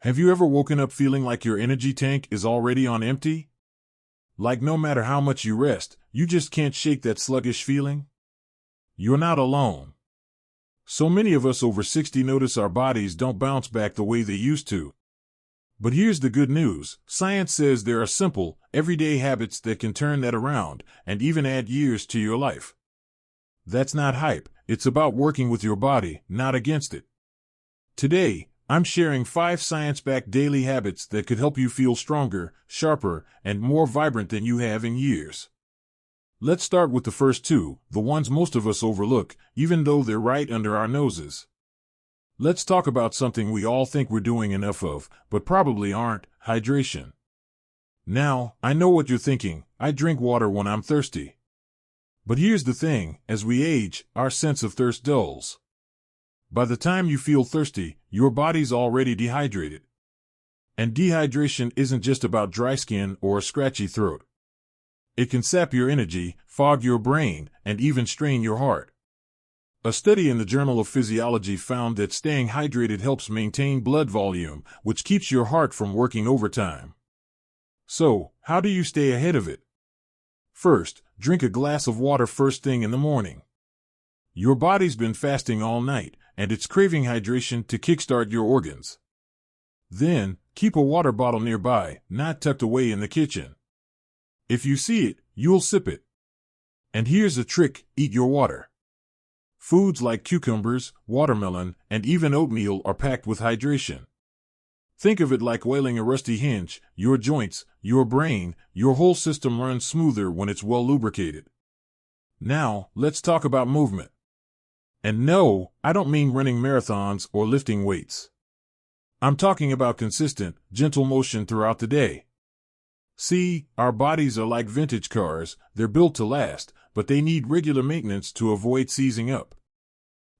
Have you ever woken up feeling like your energy tank is already on empty? Like no matter how much you rest, you just can't shake that sluggish feeling? You're not alone. So many of us over 60 notice our bodies don't bounce back the way they used to. But here's the good news. Science says there are simple, everyday habits that can turn that around and even add years to your life. That's not hype. It's about working with your body, not against it. Today, I'm sharing 5 science-backed daily habits that could help you feel stronger, sharper, and more vibrant than you have in years. Let's start with the first 2, the ones most of us overlook, even though they're right under our noses. Let's talk about something we all think we're doing enough of, but probably aren't: hydration. Now, I know what you're thinking. I drink water when I'm thirsty. But here's the thing, as we age, our sense of thirst dulls. By the time you feel thirsty, your body's already dehydrated. And dehydration isn't just about dry skin or a scratchy throat. It can sap your energy, fog your brain, and even strain your heart. A study in the Journal of Physiology found that staying hydrated helps maintain blood volume, which keeps your heart from working overtime. So, how do you stay ahead of it? First, drink a glass of water first thing in the morning. Your body's been fasting all night, and it's craving hydration to kickstart your organs. Then, keep a water bottle nearby, not tucked away in the kitchen. If you see it, you'll sip it. And here's a trick: eat your water. Foods like cucumbers, watermelon, and even oatmeal are packed with hydration. Think of it like oiling a rusty hinge. Your joints, your brain, your whole system runs smoother when it's well lubricated. Now, let's talk about movement. And no, I don't mean running marathons or lifting weights. I'm talking about consistent, gentle motion throughout the day. See, our bodies are like vintage cars. They're built to last, but they need regular maintenance to avoid seizing up.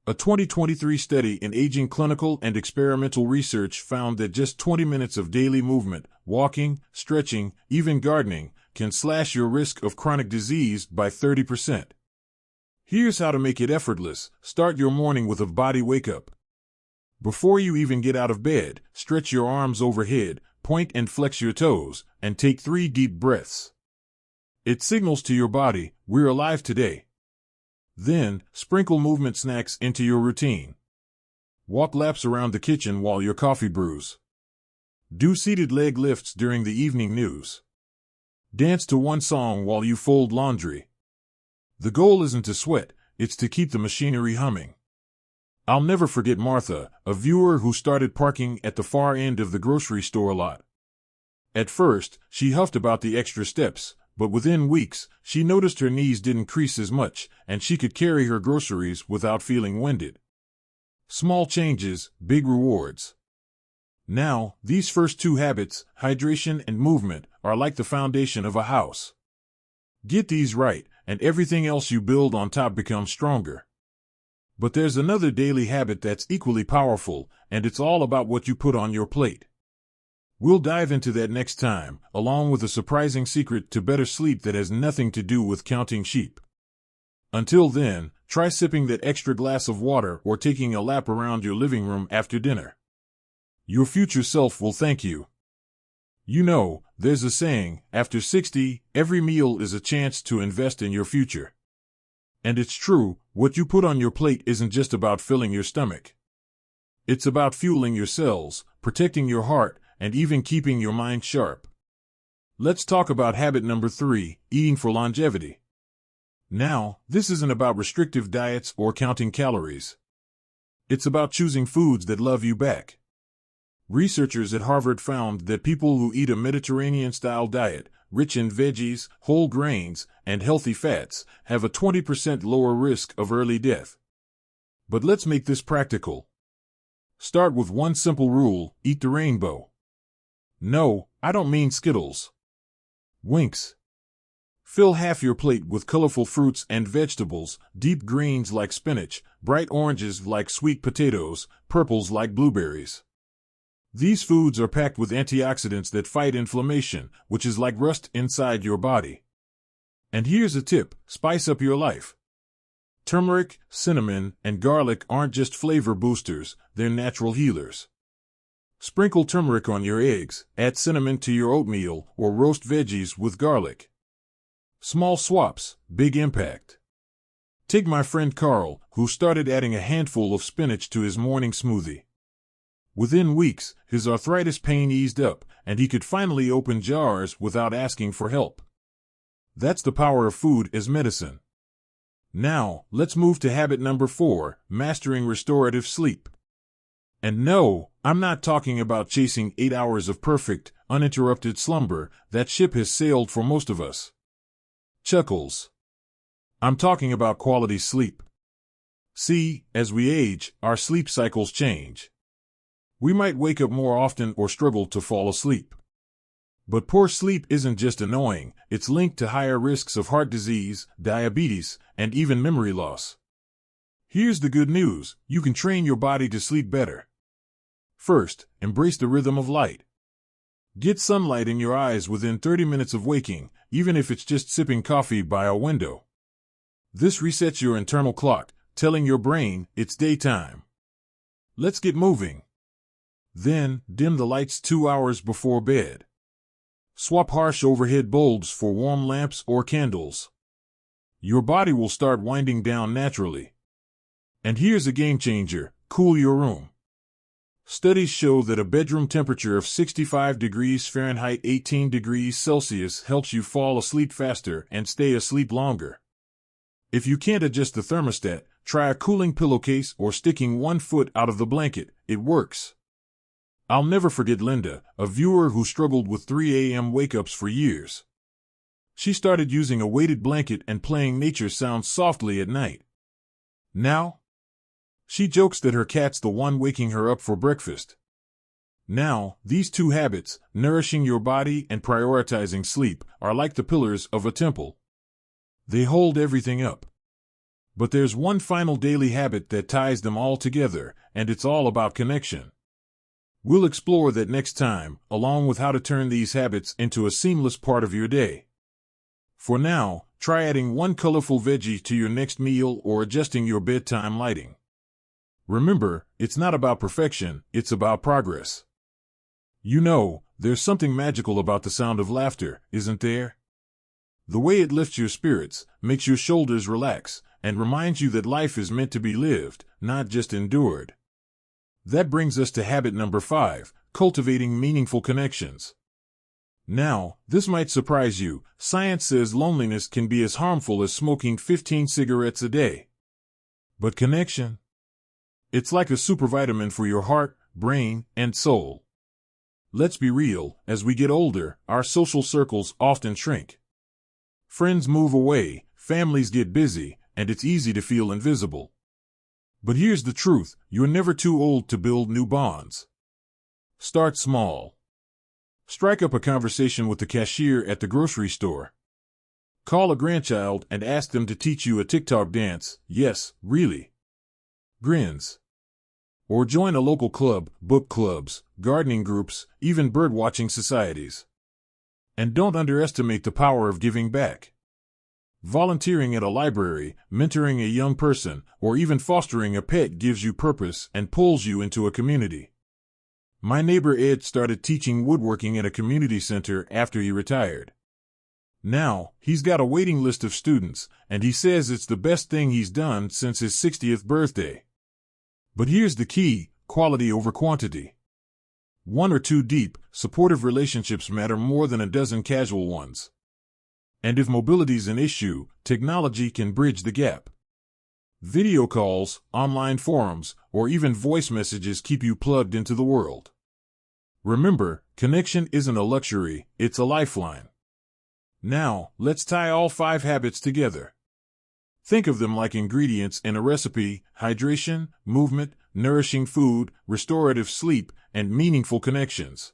A 2023 study in aging clinical and experimental research found that just 20 minutes of daily movement, walking, stretching, even gardening, can slash your risk of chronic disease by 30%. Here's how to make it effortless. Start your morning with a body wake-up. Before you even get out of bed, stretch your arms overhead, point and flex your toes, and take 3 deep breaths. It signals to your body, we're alive today. Then, sprinkle movement snacks into your routine. Walk laps around the kitchen while your coffee brews. Do seated leg lifts during the evening news. Dance to one song while you fold laundry. The goal isn't to sweat, it's to keep the machinery humming. I'll never forget Martha, a viewer who started parking at the far end of the grocery store lot. At first, she huffed about the extra steps, but within weeks, she noticed her knees didn't crease as much, and she could carry her groceries without feeling winded. Small changes, big rewards. Now, these first 2 habits, hydration and movement, are like the foundation of a house. Get these right, and everything else you build on top becomes stronger. But there's another daily habit that's equally powerful, and it's all about what you put on your plate. We'll dive into that next time, along with a surprising secret to better sleep that has nothing to do with counting sheep. Until then, try sipping that extra glass of water or taking a lap around your living room after dinner. Your future self will thank you. You know, there's a saying, after 60, every meal is a chance to invest in your future. And it's true, what you put on your plate isn't just about filling your stomach. It's about fueling your cells, protecting your heart, and even keeping your mind sharp. Let's talk about habit number 3, eating for longevity. Now, this isn't about restrictive diets or counting calories. It's about choosing foods that love you back. Researchers at Harvard found that people who eat a Mediterranean-style diet, rich in veggies, whole grains, and healthy fats, have a 20% lower risk of early death. But let's make this practical. Start with one simple rule: eat the rainbow. No, I don't mean Skittles. Winks. Fill half your plate with colorful fruits and vegetables, deep greens like spinach, bright oranges like sweet potatoes, purples like blueberries. These foods are packed with antioxidants that fight inflammation, which is like rust inside your body. And here's a tip: spice up your life. Turmeric, cinnamon, and garlic aren't just flavor boosters, they're natural healers. Sprinkle turmeric on your eggs, add cinnamon to your oatmeal, or roast veggies with garlic. Small swaps, big impact. Take my friend Carl, who started adding a handful of spinach to his morning smoothie. Within weeks, his arthritis pain eased up, and he could finally open jars without asking for help. That's the power of food as medicine. Now, let's move to habit number 4, mastering restorative sleep. And no, I'm not talking about chasing 8 hours of perfect, uninterrupted slumber. That ship has sailed for most of us. Chuckles. I'm talking about quality sleep. See, as we age, our sleep cycles change. We might wake up more often or struggle to fall asleep. But poor sleep isn't just annoying, it's linked to higher risks of heart disease, diabetes, and even memory loss. Here's the good news: you can train your body to sleep better. First, embrace the rhythm of light. Get sunlight in your eyes within 30 minutes of waking, even if it's just sipping coffee by a window. This resets your internal clock, telling your brain it's daytime. Let's get moving. Then, dim the lights 2 hours before bed. Swap harsh overhead bulbs for warm lamps or candles. Your body will start winding down naturally. And here's a game changer: cool your room. Studies show that a bedroom temperature of 65 degrees Fahrenheit 18 degrees Celsius helps you fall asleep faster and stay asleep longer. If you can't adjust the thermostat, try a cooling pillowcase or sticking one foot out of the blanket. It works. I'll never forget Linda, a viewer who struggled with 3 a.m. wake-ups for years. She started using a weighted blanket and playing nature sounds softly at night. Now, she jokes that her cat's the one waking her up for breakfast. Now, these two habits, nourishing your body and prioritizing sleep, are like the pillars of a temple. They hold everything up. But there's one final daily habit that ties them all together, and it's all about connection. We'll explore that next time, along with how to turn these habits into a seamless part of your day. For now, try adding one colorful veggie to your next meal or adjusting your bedtime lighting. Remember, it's not about perfection, it's about progress. You know, there's something magical about the sound of laughter, isn't there? The way it lifts your spirits, makes your shoulders relax, and reminds you that life is meant to be lived, not just endured. That brings us to habit number 5, cultivating meaningful connections. Now, this might surprise you. Science says loneliness can be as harmful as smoking 15 cigarettes a day. But connection? It's like a supervitamin for your heart, brain, and soul. Let's be real, as we get older, our social circles often shrink. Friends move away, families get busy, and it's easy to feel invisible. But here's the truth: you're never too old to build new bonds. Start small. Strike up a conversation with the cashier at the grocery store. Call a grandchild and ask them to teach you a TikTok dance. Yes, really. Grins. Or join a local club, book clubs, gardening groups, even bird-watching societies. And don't underestimate the power of giving back. Volunteering at a library, mentoring a young person, or even fostering a pet gives you purpose and pulls you into a community. My neighbor Ed started teaching woodworking at a community center after he retired. Now, he's got a waiting list of students, and he says it's the best thing he's done since his 60th birthday. But here's the key: quality over quantity. 1 or 2 deep, supportive relationships matter more than a dozen casual ones. And if mobility's an issue, technology can bridge the gap. Video calls, online forums, or even voice messages keep you plugged into the world. Remember, connection isn't a luxury, it's a lifeline. Now, let's tie all 5 habits together. Think of them like ingredients in a recipe: hydration, movement, nourishing food, restorative sleep, and meaningful connections.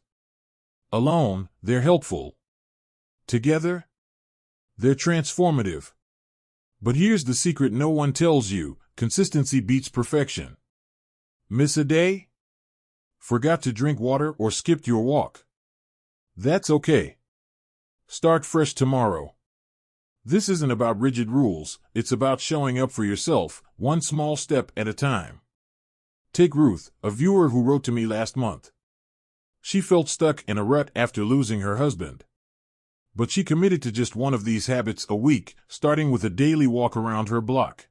Alone, they're helpful. Together, they're transformative. But here's the secret no one tells you: consistency beats perfection. Miss a day? Forgot to drink water or skipped your walk? That's okay. Start fresh tomorrow. This isn't about rigid rules, it's about showing up for yourself, one small step at a time. Take Ruth, a viewer who wrote to me last month. She felt stuck in a rut after losing her husband. But she committed to just one of these habits a week, starting with a daily walk around her block.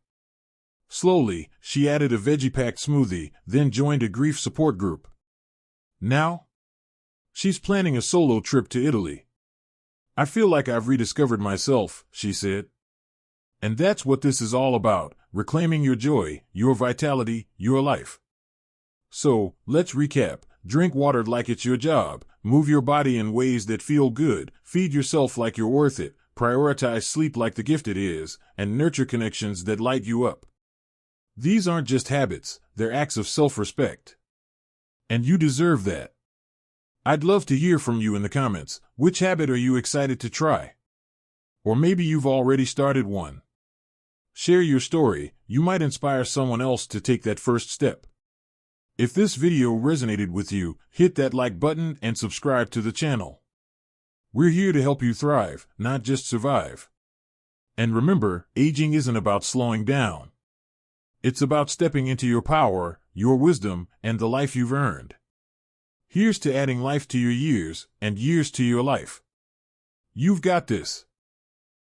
Slowly, she added a veggie-packed smoothie, then joined a grief support group. Now, she's planning a solo trip to Italy. I feel like I've rediscovered myself, she said. And that's what this is all about, reclaiming your joy, your vitality, your life. So, let's recap. Drink water like it's your job, move your body in ways that feel good, feed yourself like you're worth it, prioritize sleep like the gift it is, and nurture connections that light you up. These aren't just habits, they're acts of self-respect. And you deserve that. I'd love to hear from you in the comments. Which habit are you excited to try? Or maybe you've already started one. Share your story, you might inspire someone else to take that first step. If this video resonated with you, hit that like button and subscribe to the channel. We're here to help you thrive, not just survive. And remember, aging isn't about slowing down. It's about stepping into your power, your wisdom, and the life you've earned. Here's to adding life to your years, and years to your life. You've got this.